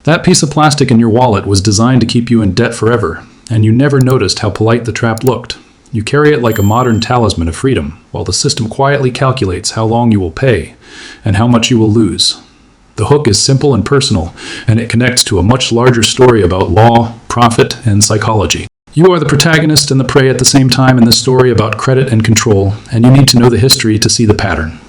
That piece of plastic in your wallet was designed to keep you in debt forever, and you never noticed how polite the trap looked. You carry it like a modern talisman of freedom, while the system quietly calculates how long you will pay and how much you will lose. The hook is simple and personal, and it connects to a much larger story about law, profit, and psychology. You are the protagonist and the prey at the same time in this story about credit and control, and you need to know the history to see the pattern.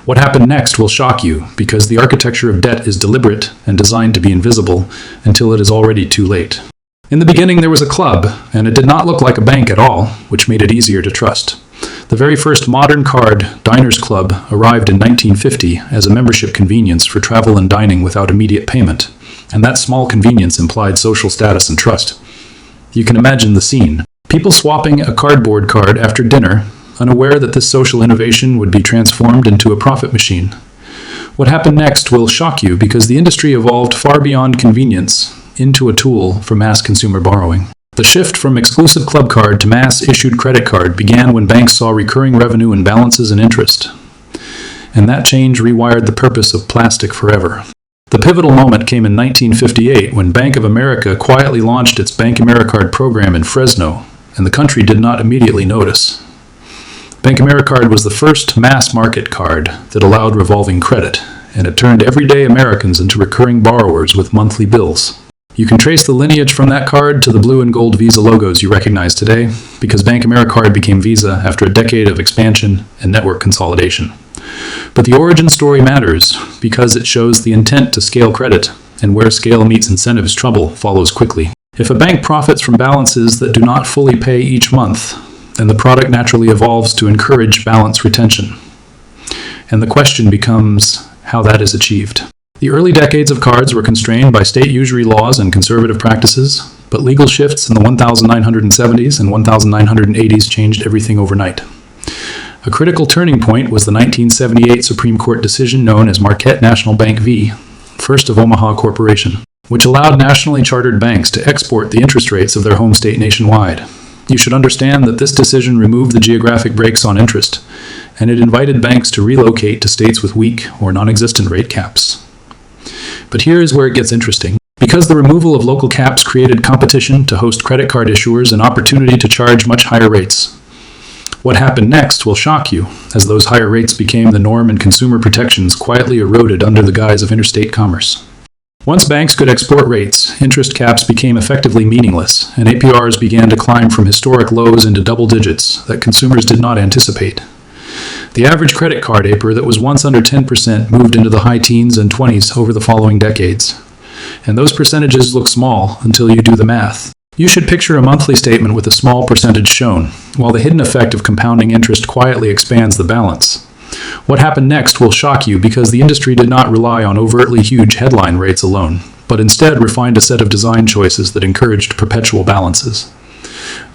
What happened next will shock you, because the architecture of debt is deliberate and designed to be invisible until it is already too late. In the beginning, there was a club, and it did not look like a bank at all, which made it easier to trust. The very first modern card, Diners Club, arrived in 1950 as a membership convenience for travel and dining without immediate payment, and that small convenience implied social status and trust. You can imagine the scene. People swapping a cardboard card after dinner, unaware that this social innovation would be transformed into a profit machine. What happened next will shock you, because the industry evolved far beyond convenience into a tool for mass consumer borrowing. The shift from exclusive club card to mass-issued credit card began when banks saw recurring revenue in balances and interest. And that change rewired the purpose of plastic forever. The pivotal moment came in 1958 when Bank of America quietly launched its BankAmericard program in Fresno, and the country did not immediately notice. BankAmericard was the first mass-market card that allowed revolving credit, and it turned everyday Americans into recurring borrowers with monthly bills. You can trace the lineage from that card to the blue and gold Visa logos you recognize today, because BankAmericard became Visa after a decade of expansion and network consolidation. But the origin story matters, because it shows the intent to scale credit, and where scale meets incentives, trouble follows quickly. If a bank profits from balances that do not fully pay each month, then the product naturally evolves to encourage balance retention. And the question becomes how that is achieved. The early decades of cards were constrained by state usury laws and conservative practices, but legal shifts in the 1970s and 1980s changed everything overnight. A critical turning point was the 1978 Supreme Court decision known as Marquette National Bank v. First of Omaha Corporation, which allowed nationally chartered banks to export the interest rates of their home state nationwide. You should understand that this decision removed the geographic brakes on interest, and it invited banks to relocate to states with weak or non-existent rate caps. But here is where it gets interesting. Because the removal of local caps created competition to host credit card issuers and opportunity to charge much higher rates. What happened next will shock you, as those higher rates became the norm and consumer protections quietly eroded under the guise of interstate commerce. Once banks could export rates, interest caps became effectively meaningless, and APRs began to climb from historic lows into double digits that consumers did not anticipate. The average credit card APR that was once under 10% moved into the high teens and 20s over the following decades. And those percentages look small until you do the math. You should picture a monthly statement with a small percentage shown, while the hidden effect of compounding interest quietly expands the balance. What happened next will shock you, because the industry did not rely on overtly huge headline rates alone, but instead refined a set of design choices that encouraged perpetual balances.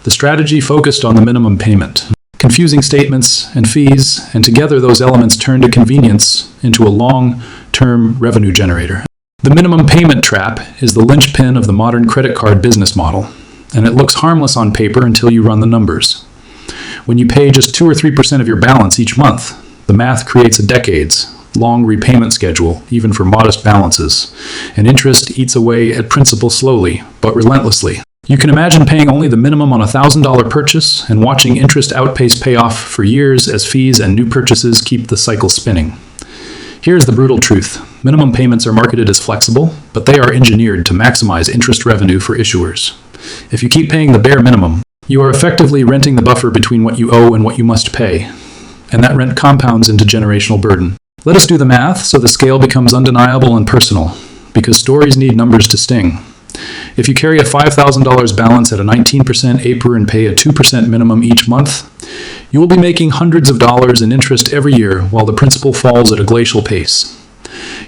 The strategy focused on the minimum payment, confusing statements and fees, and together those elements turned a convenience into a long-term revenue generator. The minimum payment trap is the linchpin of the modern credit card business model, and it looks harmless on paper until you run the numbers. When you pay just 2 or 3% of your balance each month, the math creates a decades-long repayment schedule, even for modest balances, and interest eats away at principal slowly, but relentlessly. You can imagine paying only the minimum on a $1,000 purchase and watching interest outpace payoff for years as fees and new purchases keep the cycle spinning. Here's the brutal truth. Minimum payments are marketed as flexible, but they are engineered to maximize interest revenue for issuers. If you keep paying the bare minimum, you are effectively renting the buffer between what you owe and what you must pay, and that rent compounds into generational burden. Let us do the math so the scale becomes undeniable and personal, because stories need numbers to sting. If you carry a $5,000 balance at a 19% APR and pay a 2% minimum each month, you will be making hundreds of dollars in interest every year while the principal falls at a glacial pace.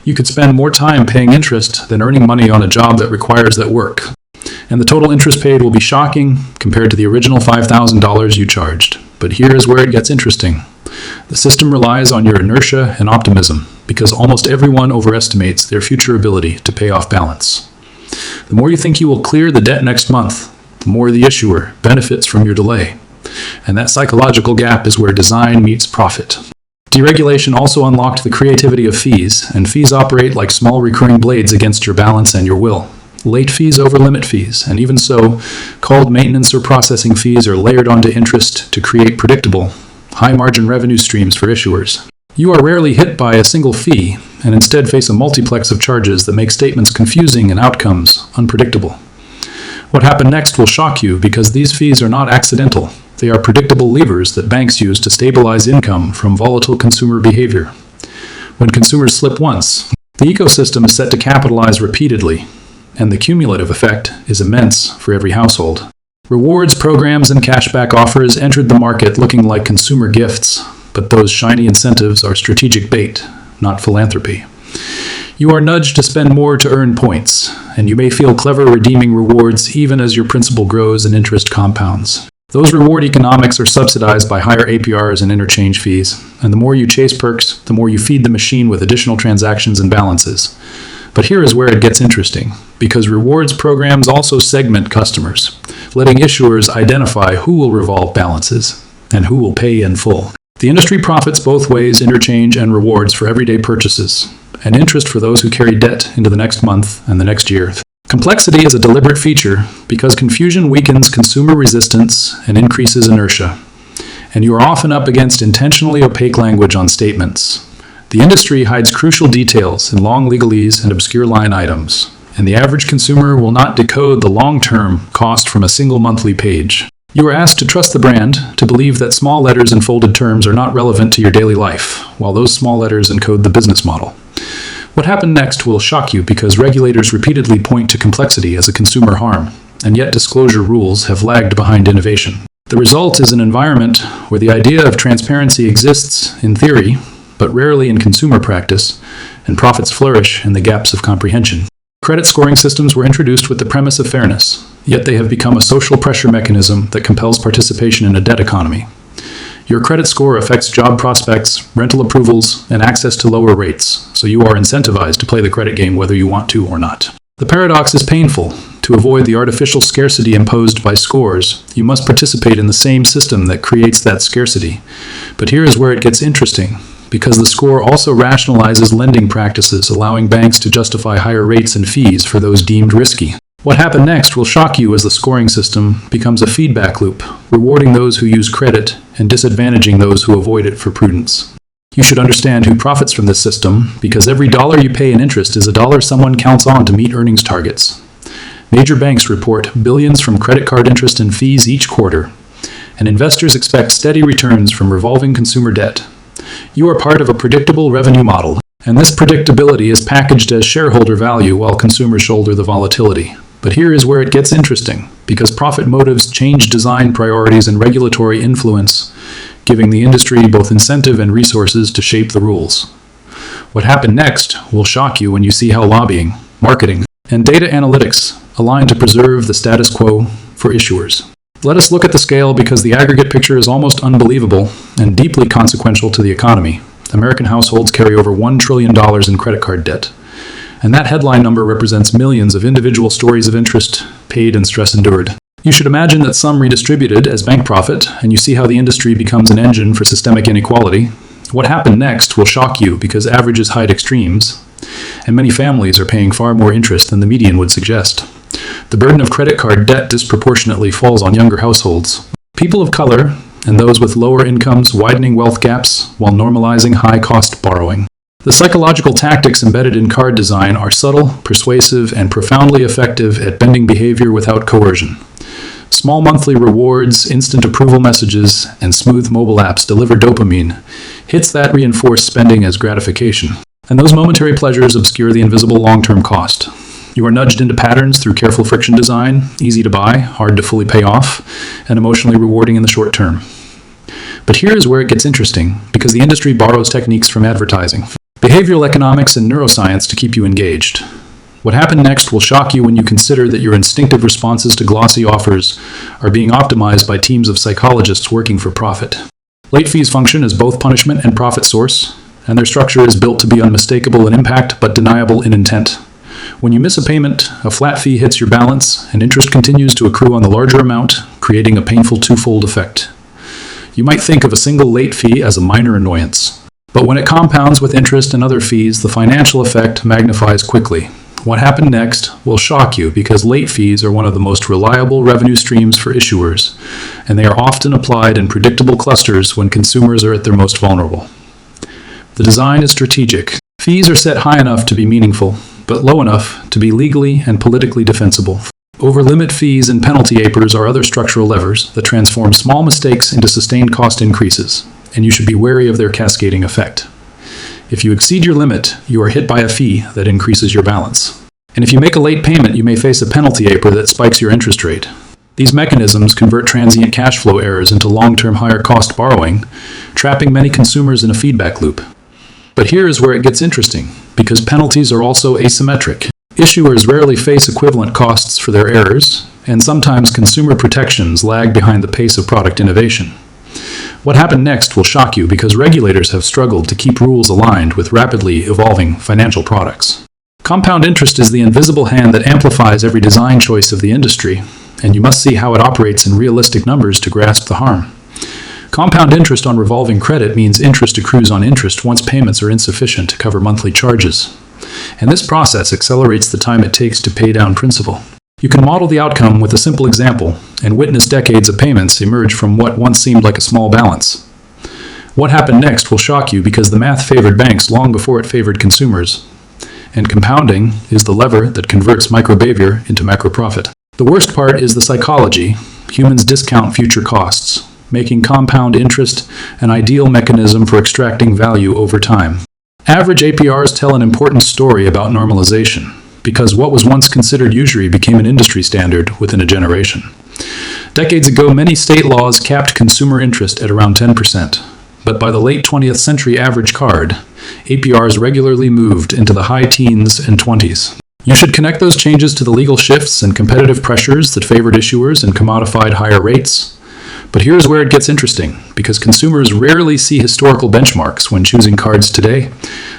You could spend more time paying interest than earning money on a job that requires that work, and the total interest paid will be shocking compared to the original $5,000 you charged. But here is where it gets interesting. The system relies on your inertia and optimism, because almost everyone overestimates their future ability to pay off balance. The more you think you will clear the debt next month, the more the issuer benefits from your delay. And that psychological gap is where design meets profit. Deregulation also unlocked the creativity of fees, and fees operate like small recurring blades against your balance and your will. Late fees over limit fees, and even so, called maintenance or processing fees are layered onto interest to create predictable, high-margin revenue streams for issuers. You are rarely hit by a single fee, and instead face a multiplex of charges that make statements confusing and outcomes unpredictable. What happened next will shock you because these fees are not accidental. They are predictable levers that banks use to stabilize income from volatile consumer behavior. When consumers slip once, the ecosystem is set to capitalize repeatedly, and the cumulative effect is immense for every household. Rewards programs and cashback offers entered the market looking like consumer gifts, but those shiny incentives are strategic bait, not philanthropy. You are nudged to spend more to earn points, and you may feel clever redeeming rewards even as your principal grows and interest compounds. Those reward economics are subsidized by higher APRs and interchange fees, and the more you chase perks, the more you feed the machine with additional transactions and balances. But here is where it gets interesting, because rewards programs also segment customers, letting issuers identify who will revolve balances and who will pay in full. The industry profits both ways, interchange and rewards for everyday purchases, and interest for those who carry debt into the next month and the next year. Complexity is a deliberate feature because confusion weakens consumer resistance and increases inertia, and you are often up against intentionally opaque language on statements. The industry hides crucial details in long legalese and obscure line items, and the average consumer will not decode the long-term cost from a single monthly page. You are asked to trust the brand, to believe that small letters and folded terms are not relevant to your daily life, while those small letters encode the business model. What happened next will shock you because regulators repeatedly point to complexity as a consumer harm, and yet disclosure rules have lagged behind innovation. The result is an environment where the idea of transparency exists in theory, but rarely in consumer practice, and profits flourish in the gaps of comprehension. Credit scoring systems were introduced with the premise of fairness, yet they have become a social pressure mechanism that compels participation in a debt economy. Your credit score affects job prospects, rental approvals, and access to lower rates, so you are incentivized to play the credit game whether you want to or not. The paradox is painful. To avoid the artificial scarcity imposed by scores, you must participate in the same system that creates that scarcity. But here is where it gets interesting, because the score also rationalizes lending practices, allowing banks to justify higher rates and fees for those deemed risky. What happened next will shock you as the scoring system becomes a feedback loop, rewarding those who use credit and disadvantaging those who avoid it for prudence. You should understand who profits from this system, because every dollar you pay in interest is a dollar someone counts on to meet earnings targets. Major banks report billions from credit card interest and fees each quarter, and investors expect steady returns from revolving consumer debt. You are part of a predictable revenue model, and this predictability is packaged as shareholder value while consumers shoulder the volatility. But here is where it gets interesting, because profit motives change design priorities and regulatory influence, giving the industry both incentive and resources to shape the rules. What happened next will shock you when you see how lobbying, marketing, and data analytics align to preserve the status quo for issuers. Let us look at the scale because the aggregate picture is almost unbelievable and deeply consequential to the economy. American households carry over $1 trillion in credit card debt. And that headline number represents millions of individual stories of interest paid and stress endured. You should imagine that some redistributed as bank profit, and you see how the industry becomes an engine for systemic inequality. What happened next will shock you because averages hide extremes, and many families are paying far more interest than the median would suggest. The burden of credit card debt disproportionately falls on younger households, people of color, and those with lower incomes, widening wealth gaps while normalizing high-cost borrowing. The psychological tactics embedded in card design are subtle, persuasive, and profoundly effective at bending behavior without coercion. Small monthly rewards, instant approval messages, and smooth mobile apps deliver dopamine, hits that reinforce spending as gratification. And those momentary pleasures obscure the invisible long-term cost. You are nudged into patterns through careful friction design, easy to buy, hard to fully pay off, and emotionally rewarding in the short term. But here is where it gets interesting, because the industry borrows techniques from advertising, behavioral economics, and neuroscience to keep you engaged. What happened next will shock you when you consider that your instinctive responses to glossy offers are being optimized by teams of psychologists working for profit. Late fees function as both punishment and profit source, and their structure is built to be unmistakable in impact but deniable in intent. When you miss a payment, a flat fee hits your balance, and interest continues to accrue on the larger amount, creating a painful twofold effect. You might think of a single late fee as a minor annoyance, But when it compounds with interest and other fees, the financial effect magnifies quickly. What happened next will shock you because late fees are one of the most reliable revenue streams for issuers, and they are often applied in predictable clusters when consumers are at their most vulnerable. The design is strategic. Fees are set high enough to be meaningful, but low enough to be legally and politically defensible. Over-limit fees and penalty APRs are other structural levers that transform small mistakes into sustained cost increases, and you should be wary of their cascading effect. If you exceed your limit, you are hit by a fee that increases your balance. And if you make a late payment, you may face a penalty APR that spikes your interest rate. These mechanisms convert transient cash flow errors into long-term higher-cost borrowing, trapping many consumers in a feedback loop. But here is where it gets interesting, because penalties are also asymmetric. Issuers rarely face equivalent costs for their errors, and sometimes consumer protections lag behind the pace of product innovation. What happened next will shock you because regulators have struggled to keep rules aligned with rapidly evolving financial products. Compound interest is the invisible hand that amplifies every design choice of the industry, and you must see how it operates in realistic numbers to grasp the harm. Compound interest on revolving credit means interest accrues on interest once payments are insufficient to cover monthly charges. And this process accelerates the time it takes to pay down principal. You can model the outcome with a simple example and witness decades of payments emerge from what once seemed like a small balance. What happened next will shock you because the math favored banks long before it favored consumers. And compounding is the lever that converts micro-behavior into macro-profit. The worst part is the psychology. Humans discount future costs, making compound interest an ideal mechanism for extracting value over time. Average APRs tell an important story about normalization, because what was once considered usury became an industry standard within a generation. Decades ago, many state laws capped consumer interest at around 10%, but by the late 20th century average card, APRs regularly moved into the high teens and 20s. You should connect those changes to the legal shifts and competitive pressures that favored issuers and commodified higher rates. But here's where it gets interesting, because consumers rarely see historical benchmarks when choosing cards today,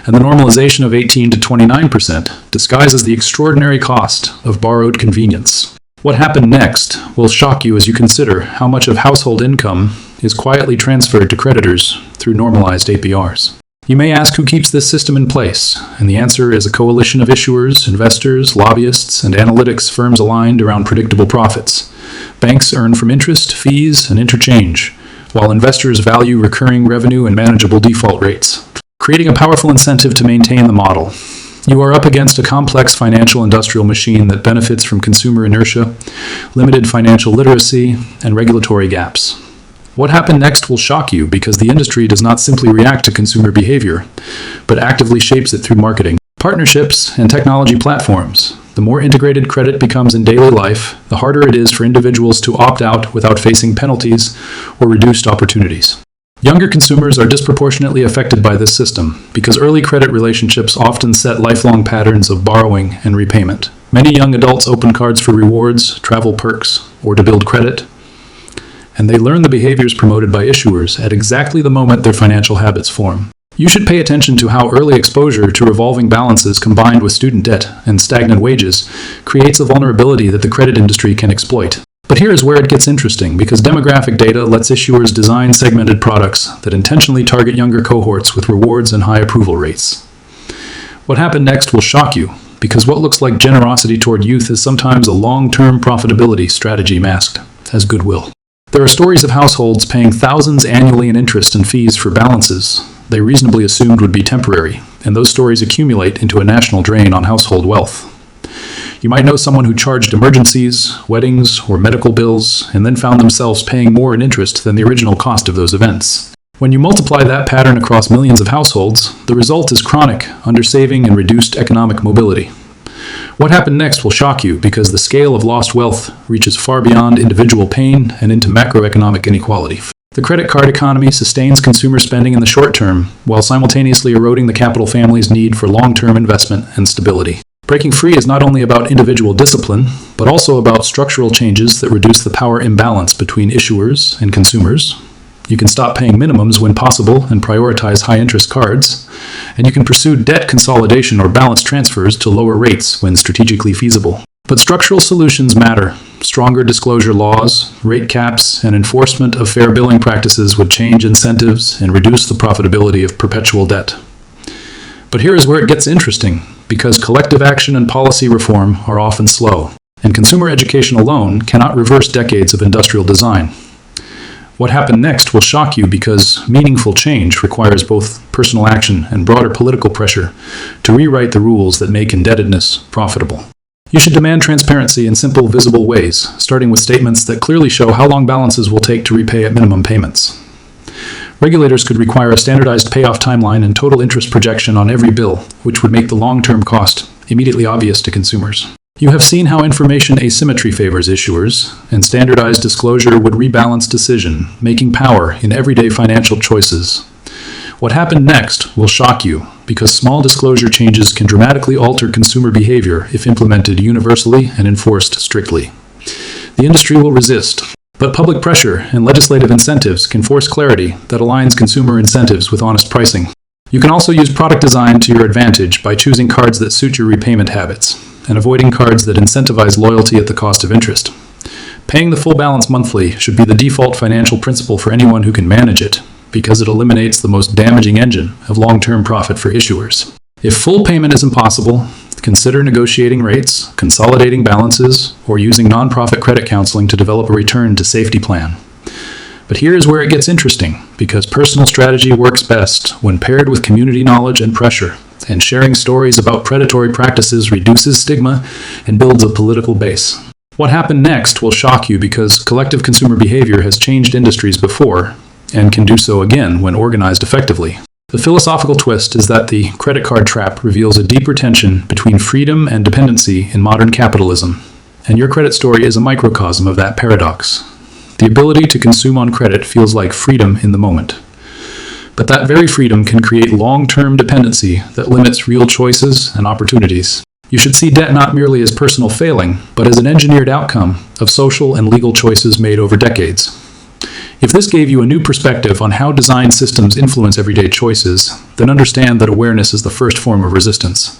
and the normalization of 18 to 29% disguises the extraordinary cost of borrowed convenience. What happened next will shock you as you consider how much of household income is quietly transferred to creditors through normalized APRs. You may ask who keeps this system in place, and the answer is a coalition of issuers, investors, lobbyists, and analytics firms aligned around predictable profits. Banks earn from interest, fees, and interchange, while investors value recurring revenue and manageable default rates, creating a powerful incentive to maintain the model. You are up against a complex financial industrial machine that benefits from consumer inertia, limited financial literacy, and regulatory gaps. What happened next will shock you because the industry does not simply react to consumer behavior, but actively shapes it through marketing, partnerships, and technology platforms. The more integrated credit becomes in daily life, the harder it is for individuals to opt out without facing penalties or reduced opportunities. Younger consumers are disproportionately affected by this system because early credit relationships often set lifelong patterns of borrowing and repayment. Many young adults open cards for rewards, travel perks, or to build credit, and they learn the behaviors promoted by issuers at exactly the moment their financial habits form. You should pay attention to how early exposure to revolving balances combined with student debt and stagnant wages creates a vulnerability that the credit industry can exploit. But here is where it gets interesting, because demographic data lets issuers design segmented products that intentionally target younger cohorts with rewards and high approval rates. What happened next will shock you, because what looks like generosity toward youth is sometimes a long-term profitability strategy masked as goodwill. There are stories of households paying thousands annually in interest and fees for balances they reasonably assumed would be temporary, and those stories accumulate into a national drain on household wealth. You might know someone who charged emergencies, weddings, or medical bills, and then found themselves paying more in interest than the original cost of those events. When you multiply that pattern across millions of households, the result is chronic undersaving and reduced economic mobility. What happened next will shock you because the scale of lost wealth reaches far beyond individual pain and into macroeconomic inequality. The credit card economy sustains consumer spending in the short term, while simultaneously eroding the capital family's need for long-term investment and stability. Breaking free is not only about individual discipline, but also about structural changes that reduce the power imbalance between issuers and consumers. You can stop paying minimums when possible and prioritize high-interest cards, and you can pursue debt consolidation or balance transfers to lower rates when strategically feasible. But structural solutions matter, Stronger disclosure laws, rate caps, and enforcement of fair billing practices would change incentives and reduce the profitability of perpetual debt. But here is where it gets interesting, because collective action and policy reform are often slow, and consumer education alone cannot reverse decades of industrial design. What happened next will shock you because meaningful change requires both personal action and broader political pressure to rewrite the rules that make indebtedness profitable. You should demand transparency in simple, visible ways, starting with statements that clearly show how long balances will take to repay at minimum payments. Regulators could require a standardized payoff timeline and total interest projection on every bill, which would make the long-term cost immediately obvious to consumers. You have seen how information asymmetry favors issuers, and standardized disclosure would rebalance decision-making power in everyday financial choices. What happened next will shock you, because small disclosure changes can dramatically alter consumer behavior if implemented universally and enforced strictly. The industry will resist, but public pressure and legislative incentives can force clarity that aligns consumer incentives with honest pricing. You can also use product design to your advantage by choosing cards that suit your repayment habits, and avoiding cards that incentivize loyalty at the cost of interest. Paying the full balance monthly should be the default financial principle for anyone who can manage it, because it eliminates the most damaging engine of long-term profit for issuers. If full payment is impossible, consider negotiating rates, consolidating balances, or using nonprofit credit counseling to develop a return to safety plan. But here is where it gets interesting, because personal strategy works best when paired with community knowledge and pressure, and sharing stories about predatory practices reduces stigma and builds a political base. What happened next will shock you because collective consumer behavior has changed industries before, and can do so again when organized effectively. The philosophical twist is that the credit card trap reveals a deeper tension between freedom and dependency in modern capitalism, and your credit story is a microcosm of that paradox. The ability to consume on credit feels like freedom in the moment. But that very freedom can create long-term dependency that limits real choices and opportunities. You should see debt not merely as personal failing, but as an engineered outcome of social and legal choices made over decades. If this gave you a new perspective on how design systems influence everyday choices, then understand that awareness is the first form of resistance.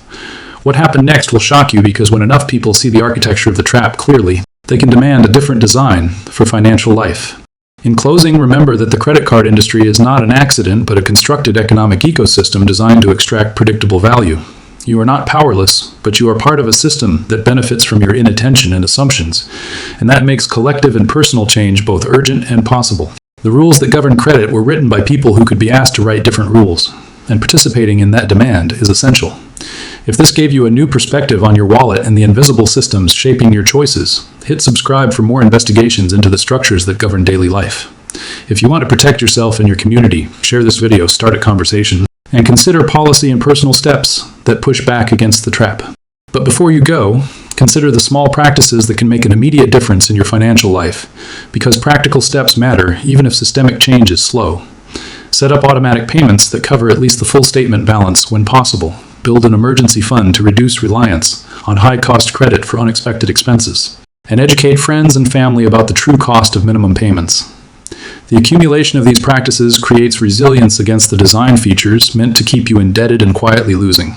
What happened next will shock you because when enough people see the architecture of the trap clearly, they can demand a different design for financial life. In closing, remember that the credit card industry is not an accident, but a constructed economic ecosystem designed to extract predictable value. You are not powerless, but you are part of a system that benefits from your inattention and assumptions, and that makes collective and personal change both urgent and possible. The rules that govern credit were written by people who could be asked to write different rules, and participating in that demand is essential. If this gave you a new perspective on your wallet and the invisible systems shaping your choices, hit subscribe for more investigations into the structures that govern daily life. If you want to protect yourself and your community, share this video, start a conversation, and consider policy and personal steps that push back against the trap. But before you go, consider the small practices that can make an immediate difference in your financial life, because practical steps matter even if systemic change is slow. Set up automatic payments that cover at least the full statement balance when possible. Build an emergency fund to reduce reliance on high-cost credit for unexpected expenses. And educate friends and family about the true cost of minimum payments. The accumulation of these practices creates resilience against the design features meant to keep you indebted and quietly losing.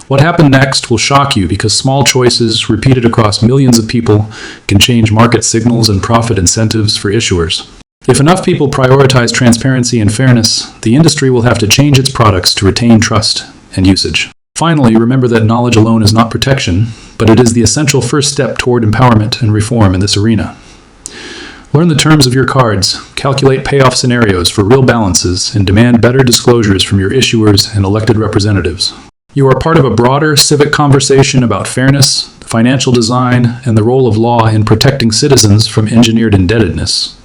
What happened next will shock you because small choices repeated across millions of people can change market signals and profit incentives for issuers. If enough people prioritize transparency and fairness, the industry will have to change its products to retain trust and usage. Finally, remember that knowledge alone is not protection, but it is the essential first step toward empowerment and reform in this arena. Learn the terms of your cards, calculate payoff scenarios for real balances, and demand better disclosures from your issuers and elected representatives. You are part of a broader civic conversation about fairness, financial design, and the role of law in protecting citizens from engineered indebtedness.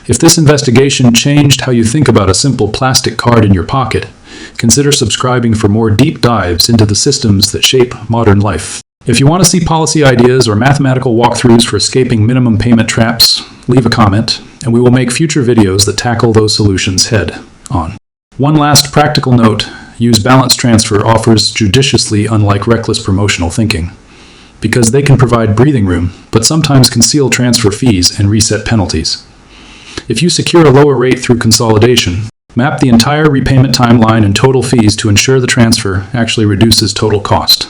If this investigation changed how you think about a simple plastic card in your pocket, consider subscribing for more deep dives into the systems that shape modern life. If you want to see policy ideas or mathematical walkthroughs for escaping minimum payment traps, leave a comment, and we will make future videos that tackle those solutions head on. One last practical note, use balance transfer offers judiciously unlike reckless promotional thinking, because they can provide breathing room, but sometimes conceal transfer fees and reset penalties. If you secure a lower rate through consolidation, map the entire repayment timeline and total fees to ensure the transfer actually reduces total cost.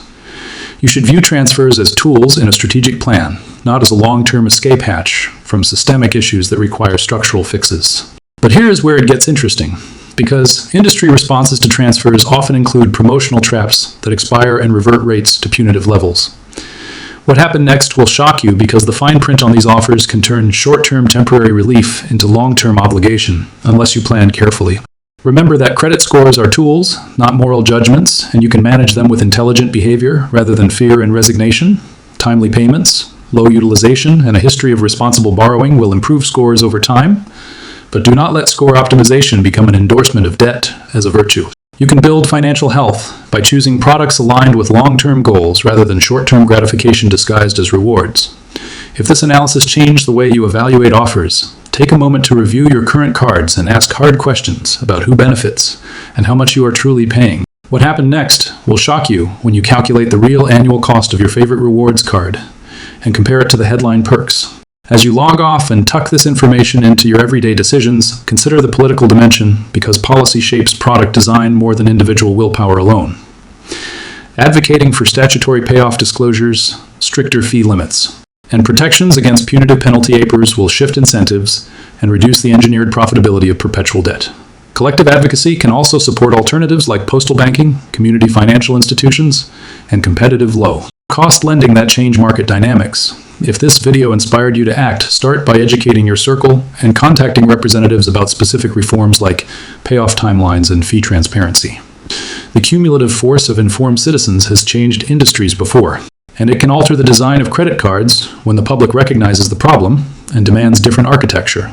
You should view transfers as tools in a strategic plan, not as a long-term escape hatch from systemic issues that require structural fixes. But here is where it gets interesting, because industry responses to transfers often include promotional traps that expire and revert rates to punitive levels. What happened next will shock you because the fine print on these offers can turn short-term temporary relief into long-term obligation, unless you plan carefully. Remember that credit scores are tools, not moral judgments, and you can manage them with intelligent behavior rather than fear and resignation. Timely payments, low utilization, and a history of responsible borrowing will improve scores over time, but do not let score optimization become an endorsement of debt as a virtue. You can build financial health by choosing products aligned with long-term goals rather than short-term gratification disguised as rewards. If this analysis changed the way you evaluate offers, take a moment to review your current cards and ask hard questions about who benefits and how much you are truly paying. What happened next will shock you when you calculate the real annual cost of your favorite rewards card and compare it to the headline perks. As you log off and tuck this information into your everyday decisions, consider the political dimension because policy shapes product design more than individual willpower alone. Advocating for statutory payoff disclosures, stricter fee limits, and protections against punitive penalty apers will shift incentives and reduce the engineered profitability of perpetual debt. Collective advocacy can also support alternatives like postal banking, community financial institutions, and competitive low-cost lending that change market dynamics. If this video inspired you to act, start by educating your circle and contacting representatives about specific reforms like payoff timelines and fee transparency. The cumulative force of informed citizens has changed industries before, and it can alter the design of credit cards when the public recognizes the problem and demands different architecture.